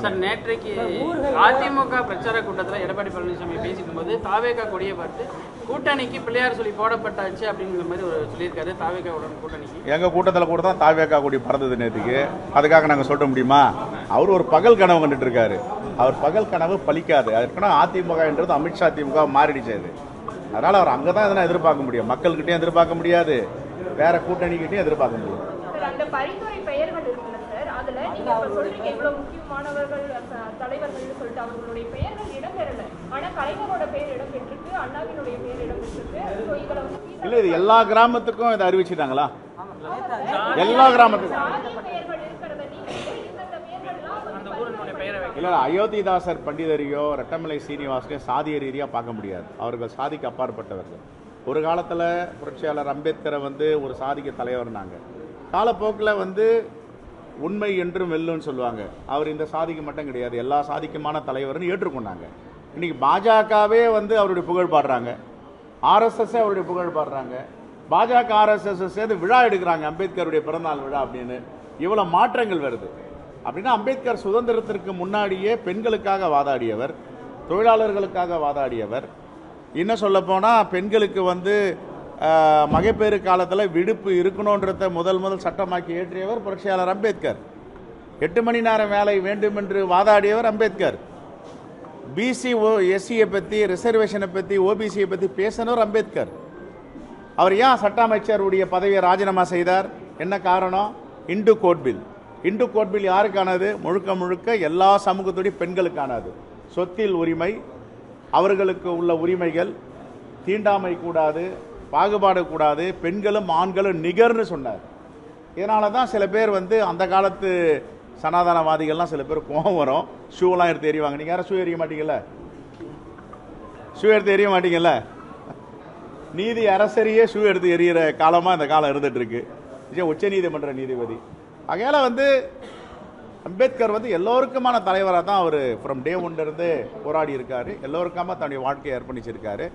Sir, நேற்றைக்கு அதிமுக பிரச்சார கூட்டத்தில் எடப்பாடி பழனிசாமி பேசிக்கும் போது தாவேகா கொடியை பார்த்து கூட்டணிக்கு பிள்ளையார் சொல்லி போடப்பட்டாச்சு அப்படிங்கிற மாதிரி ஒரு சொல்லியிருக்காரு. தாவேகாவுடன் கூட்டணிக்கு எங்கள் கூட்டத்தில் கூட தான் தாவேகா கொடி பறந்தது நேற்றுக்கு. அதுக்காக நாங்கள் சொல்ல முடியுமா? அவர் ஒரு பகல் கனவு கண்டுட்டு இருக்காரு. அவர் பகல் கனவு பலிக்காது. அதுக்குன்னா அதிமுக என்றது அமித்ஷா திமுக மாறிடுச்சு. அது அதனால் அவர் அங்கே தான் எதனா எதிர்பார்க்க முடியும். மக்கள்கிட்டையும் எதிர்பார்க்க முடியாது, வேற கூட்டணிக்கிட்டையும் எதிர்பார்க்க முடியும். அந்த பரிந்துரை பெயர்கள் இருக்குல்ல சார், அதுல நீங்க இப்ப சொல்றீங்க இவ்வளவு முக்கியமானவர்கள் தலைவர்கள்னு சொல்லிட்டு அவங்களுடைய பெயர்கள் இடம்பெறல. ஆனா கலைஞரோட பெயர் இடம்பெற்றிருக்கு, அண்ணாவினுடைய பெயர் இடம்பெற்றிருக்கு. இல்லை, இது எல்லா கிராமத்துக்கும் இதை அறிவிச்சிட்டாங்களா? எல்லா கிராமத்துக்கும் இல்லை. அயோத்திதாசர் பண்டிதரையோ ரெட்டமலை சீனிவாசனையோ சாதிய ரீதியாக பார்க்க முடியாது. அவர்கள் சாதிக்கு அப்பாற்பட்டவர்கள். ஒரு காலத்தில் புரட்சியாளர் அம்பேத்கரை ஒரு சாதிக்க தலைவர்னாங்க. காலப்போக்கில் உண்மை என்றும் வெல்லுன்னு சொல்லுவாங்க. அவர் இந்த சாதிக்கு மட்டும் கிடையாது, எல்லா சாதிக்குமான தலைவர்னு ஏற்றுக்கொண்டாங்க. இன்னைக்கு பாஜகவே அவருடைய புகழ் பாடுறாங்க, ஆர்எஸ்எஸ் அவருடைய புகழ் பாடுறாங்க, பாஜக ஆர்எஸ்எஸ் சேர்ந்து விழா எடுக்கிறாங்க, அம்பேத்கருடைய பிறந்தநாள் விழா அப்படின்னு. இவ்வளோ மாற்றங்கள் வருது அப்படின்னா அம்பேத்கர் சுதந்திரத்திற்கு முன்னாடியே பெண்களுக்காக வாதாடியவர், தொழிலாளர்களுக்காக வாதாடியவர். இன்னும் சொல்ல போனால் பெண்களுக்கு மகப்பேறு காலத்தில் விடுப்பு இருக்கணுன்றத முதல் சட்டமாக்கி ஏற்றியவர் புரட்சியாளர் அம்பேத்கர். 8 மணி நேரம் வேலை வேண்டும் என்று வாதாடியவர் அம்பேத்கர். பிசி எஸ்சியை பற்றி, ரிசர்வேஷனை பற்றி, ஓபிசியை பற்றி பேசினவர் அம்பேத்கர். அவர் ஏன் சட்ட அமைச்சருடைய பதவியை ராஜினாமா செய்தார்? என்ன காரணம்? Hindu code bill. Hindu code bill யாருக்கானது? முழுக்க முழுக்க எல்லா சமூகத்துடைய பெண்களுக்கானது. சொத்தில் உரிமை, அவர்களுக்கு உள்ள உரிமைகள், தீண்டாமை கூடாது, பாகுபாடு கூடாது, பெண்களும் ஆண்களும் நிகர்னு சொன்னார். இதனால தான் சில பேர் அந்த காலத்து சனாதனவாதிகள்லாம் சில பேர் கோபம் வரும், ஷூலாம் எடுத்து எறிவாங்க. நீங்கள் யாரும் ஷூ எறிய மாட்டீங்கல்ல? ஷூ எடுத்து எறிய மாட்டீங்கல்ல? நீதி அரசரையே ஷூ எடுத்து எறிகிற காலமாக இந்த காலம் இருந்துட்டு இருக்கு. உச்ச நீதிமன்ற நீதிபதி. ஆகையால் அம்பேத்கர் எல்லோருக்குமான தலைவராக தான் அவர் ஃப்ரம் டே ஒன்லேருந்து போராடி இருக்காரு. எல்லோருக்காம தன்னுடைய வாழ்க்கையை அர்ப்பணிச்சிருக்காரு.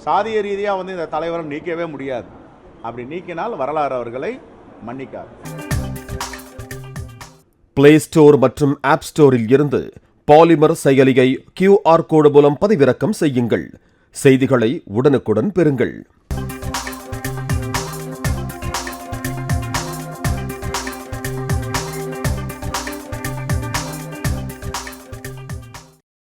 சாதிய ரீதியாக இந்த தலைவரை நீக்கவே முடியாது. அப்படி நீக்கினால் வரலாறு அவர்களை மன்னிக்காது. பிளே ஸ்டோர் மற்றும் ஆப் ஸ்டோரில் இருந்து பாலிமர் செயலியை QR கோடு மூலம் பதிவிறக்கம் செய்யுங்கள். செய்திகளை உடனுக்குடன் பெறுங்கள்.